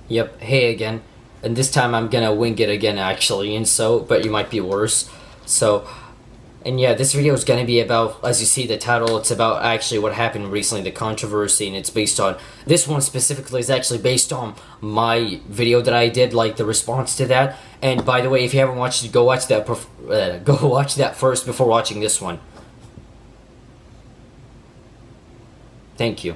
Yep, hey again. And this time I'm gonna wing it again actually, but you might be worse. So, and yeah, this video is gonna be about, as you see the title, it's about actually what happened recently, the controversy, and it's based on, this one specifically is actually based on my video that I did, like the response to that. And by the way, if you haven't watched it, go watch that, go watch that first before watching this one. Thank you.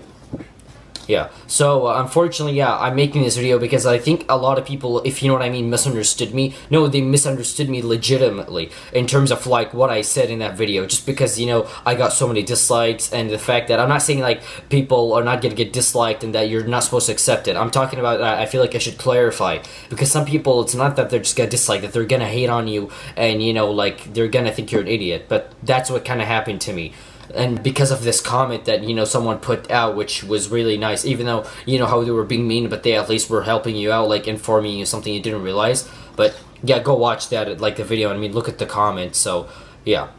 Yeah, so unfortunately, yeah, I'm making this video because I think a lot of people, if you know what I mean, misunderstood me. No, they misunderstood me legitimately in terms of like what I said in that video, just because, you know, I got so many dislikes, and the fact that I'm not saying like people are not gonna get disliked and that you're not supposed to accept it. I'm talking about, I feel like I should clarify, because some people, it's not that they're just gonna dislike, that they're gonna hate on you, and you know, like, they're gonna think you're an idiot, but that's what kind of happened to me. And because of this comment that, you know, someone put out, which was really nice, even though, you know, how they were being mean, but they at least were helping you out, like informing you something you didn't realize. But yeah, go watch that, like the video. I mean, look at the comments. So yeah,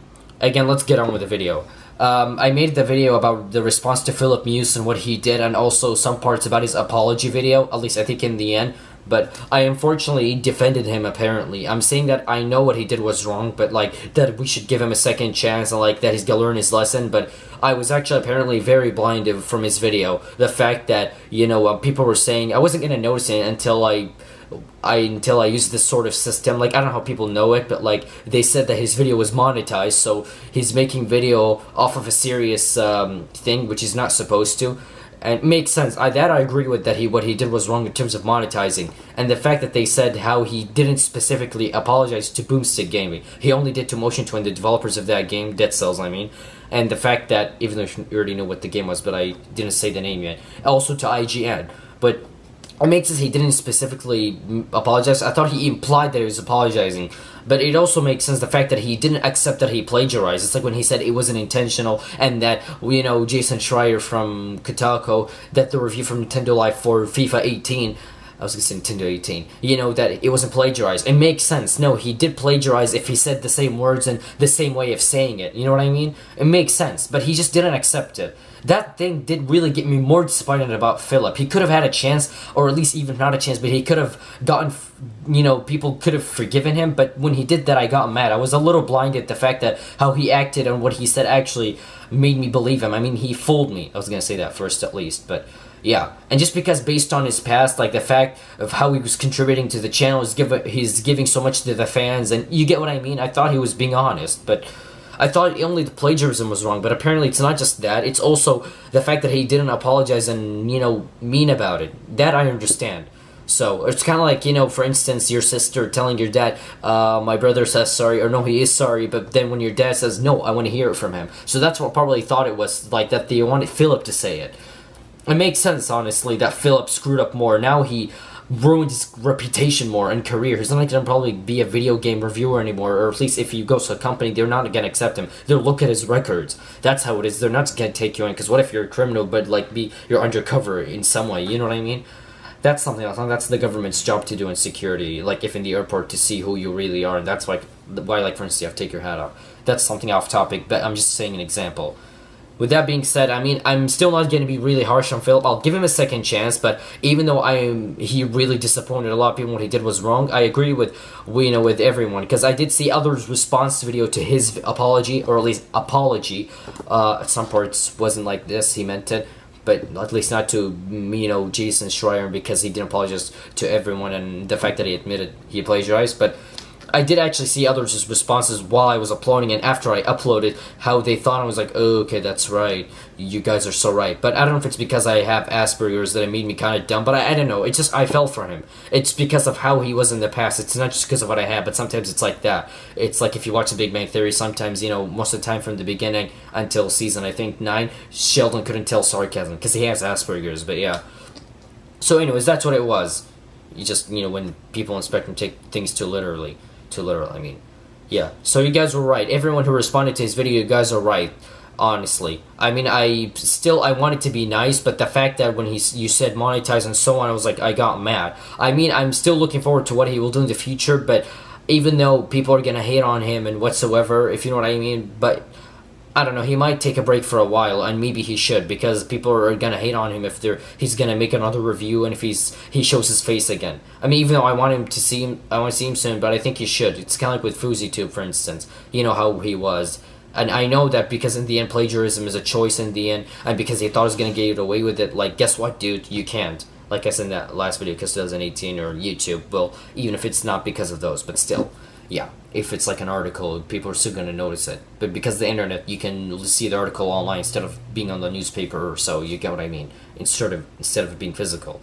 again, let's get on with the video. I made the video about the response to Filip Miucin, what he did, and also some parts about his apology video, at least I think in the end. But I unfortunately defended him, apparently. I'm saying that I know what he did was wrong, but like, that we should give him a second chance, and like, that he's gonna learn his lesson. But I was actually apparently very blinded from his video. The fact that, you know, people were saying, I wasn't gonna notice it until I used this sort of system. Like, I don't know how people know it, but like, they said that his video was monetized, so he's making video off of a serious thing, which he's not supposed to. And it makes sense. I agree with, that what he did was wrong in terms of monetizing. And the fact that they said how he didn't specifically apologize to Boomstick Gaming. He only did to Motion Twin, the developers of that game, Dead Cells, I mean. And the fact that, even though you already know what the game was, but I didn't say the name yet. Also to IGN. But it makes sense he didn't specifically apologize. I thought he implied that he was apologizing. But it also makes sense the fact that he didn't accept that he plagiarized. It's like when he said it wasn't intentional, and that, you know, Jason Schreier from Kotaku, that the review from Nintendo Life for FIFA 18, I was gonna say Nintendo 18, you know, that it wasn't plagiarized. It makes sense. No, he did plagiarize if he said the same words and the same way of saying it. You know what I mean? It makes sense, but he just didn't accept it. That thing did really get me more disappointed about Filip. He could have had a chance, or at least even not a chance, but he could have gotten, you know, people could have forgiven him. But when he did that, I got mad. I was a little blinded. The fact that how he acted and what he said actually made me believe him. I mean, he fooled me. I was gonna say that first at least, but yeah. And just because based on his past, like the fact of how he was contributing to the channel, he's giving so much to the fans, and you get what I mean? I thought he was being honest, but I thought only the plagiarism was wrong, but apparently it's not just that. It's also the fact that he didn't apologize and, you know, mean about it. That I understand. So it's kind of like, you know, for instance, your sister telling your dad, my brother says sorry, or no, he is sorry, but then when your dad says, no, I want to hear it from him. So that's what probably thought it was, like that they wanted Filip to say it. It makes sense, honestly, that Filip screwed up more. Now he ruined his reputation more and career. He's not gonna probably be a video game reviewer anymore, or at least if you go to a company, they're not gonna accept him. They'll look at his records. That's how it is. They're not gonna take you in, because what if you're a criminal, but like you're undercover in some way, you know what I mean? That's something else. That's the government's job to do in security, like if in the airport, to see who you really are, and that's why, like, for instance, you have to take your hat off. That's something off topic, but I'm just saying an example. With that being said, I mean, I'm still not going to be really harsh on Filip. I'll give him a second chance, but even though he really disappointed a lot of people, what he did was wrong, I agree with, you know, with everyone, because I did see others' response video to his apology, or at least apology. Some parts wasn't like this, he meant it, but at least not to, you know, Jason Schreier, because he didn't apologize to everyone, and the fact that he admitted he plagiarized. But I did actually see others' responses while I was uploading, and after I uploaded, how they thought. I was like, oh, okay, that's right. You guys are so right. But I don't know if it's because I have Asperger's that it made me kind of dumb, but I don't know. It's just, I fell for him. It's because of how he was in the past. It's not just because of what I have, but sometimes it's like that. It's like if you watch The Big Bang Theory, sometimes, you know, most of the time from the beginning until season, I think, 9, Sheldon couldn't tell sarcasm because he has Asperger's, but yeah. So anyways, that's what it was. You just, you know, when people on Spectrum take things too literally. I mean. Yeah, so you guys were right. Everyone who responded to his video, you guys are right, honestly. I mean, I wanted to be nice, but the fact that when you said monetize and so on, I was like, I got mad. I mean, I'm still looking forward to what he will do in the future, but even though people are gonna hate on him and whatsoever, if you know what I mean, but I don't know, he might take a break for a while, and maybe he should, because people are gonna hate on him if he's gonna make another review and if he shows his face again. I mean, even though I want to see him soon, but I think he should. It's kind of like with FouseyTube, for instance. You know how he was. And I know that because in the end, plagiarism is a choice in the end, and because he thought he was gonna get away with it, like, guess what, dude? You can't. Like I said in that last video, because 2018 or YouTube, well, even if it's not because of those, but still. Yeah, if it's like an article, people are still going to notice it. But because of the internet, you can see the article online instead of being on the newspaper or so. You get what I mean? Instead of it being physical.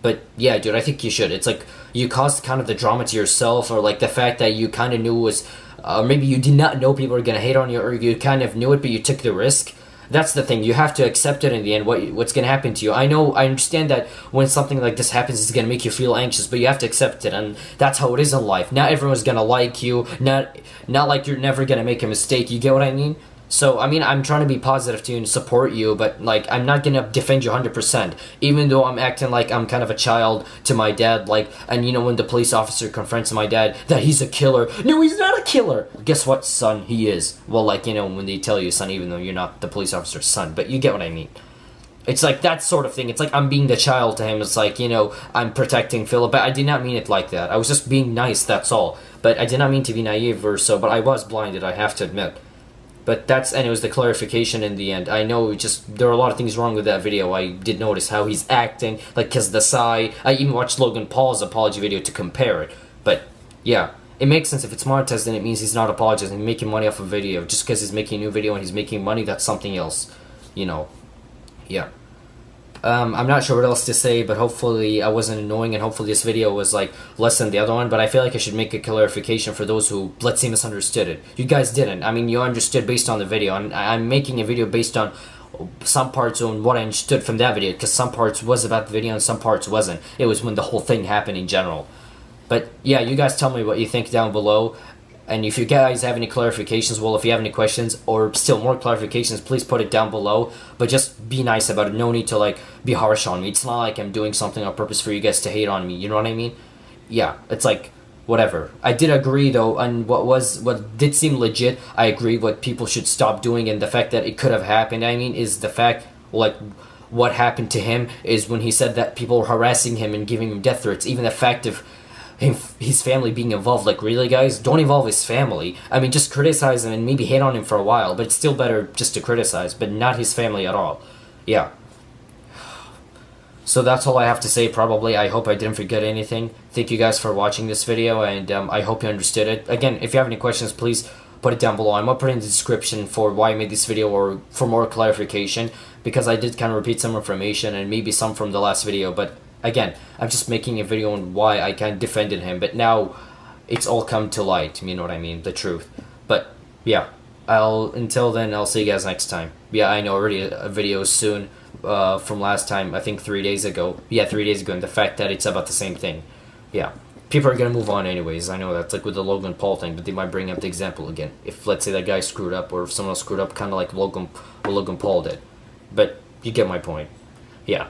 But yeah, dude, I think you should. It's like you caused kind of the drama to yourself, or like the fact that you kind of knew was, maybe you did not know people were going to hate on you, or you kind of knew it, but you took the risk. That's the thing. You have to accept it in the end. What's going to happen to you? I understand that when something like this happens, it's going to make you feel anxious, but you have to accept it, and that's how it is in life. Not everyone's going to like you. Not like you're never going to make a mistake. You get what I mean? So, I mean, I'm trying to be positive to you and support you, but, like, I'm not going to defend you 100%, even though I'm acting like I'm kind of a child to my dad, like, and, you know, when the police officer confronts my dad that he's a killer. No, he's not a killer! Guess what, son? He is. Well, like, you know, when they tell you, son, even though you're not the police officer's son, but you get what I mean. It's like that sort of thing. It's like I'm being the child to him. It's like, you know, I'm protecting Philip, but I did not mean it like that. I was just being nice, that's all. But I did not mean to be naive or so, but I was blinded, I have to admit. But and it was the clarification in the end. I know there are a lot of things wrong with that video. I did notice how he's acting, like, cause the sigh. I even watched Logan Paul's apology video to compare it. But, yeah, it makes sense. If it's monetized, then it means he's not apologizing, he's making money off a video. Just because he's making a new video and he's making money, that's something else. You know, yeah. I'm not sure what else to say, but hopefully I wasn't annoying, and hopefully this video was, like, less than the other one, but I feel like I should make a clarification for those who, let's say, misunderstood it. You guys didn't. I mean, you understood based on the video, and I'm making a video based on some parts on what I understood from that video, because some parts was about the video and some parts wasn't. It was when the whole thing happened in general. But, yeah, you guys tell me what you think down below. And if you guys have any clarifications, well, if you have any questions or still more clarifications, please put it down below. But just be nice about it. No need to, like, be harsh on me. It's not like I'm doing something on purpose for you guys to hate on me. You know what I mean? Yeah, it's like, whatever. I did agree, though, on what did seem legit. I agree what people should stop doing, and the fact that it could have happened, I mean, is the fact, like, what happened to him is when he said that people were harassing him and giving him death threats. Even the fact of his family being involved. Like, really, guys? Don't involve his family. I mean, just criticize him and maybe hate on him for a while, but it's still better just to criticize, but not his family at all. Yeah. So that's all I have to say, probably. I hope I didn't forget anything. Thank you guys for watching this video, and I hope you understood it. Again, if you have any questions, please put it down below. I'm going to put it in the description for why I made this video or for more clarification, because I did kind of repeat some information and maybe some from the last video, but again, I'm just making a video on why I kind of defended him, but now it's all come to light, you know what I mean, the truth. But, yeah, until then, I'll see you guys next time. Yeah, I know, already a video soon, from last time, I think 3 days ago. Yeah, 3 days ago, and the fact that it's about the same thing. Yeah, people are gonna move on anyways, I know that's like with the Logan Paul thing, but they might bring up the example again. If, let's say, that guy screwed up, or if someone else screwed up, kind of like Logan Paul did. But, you get my point. Yeah.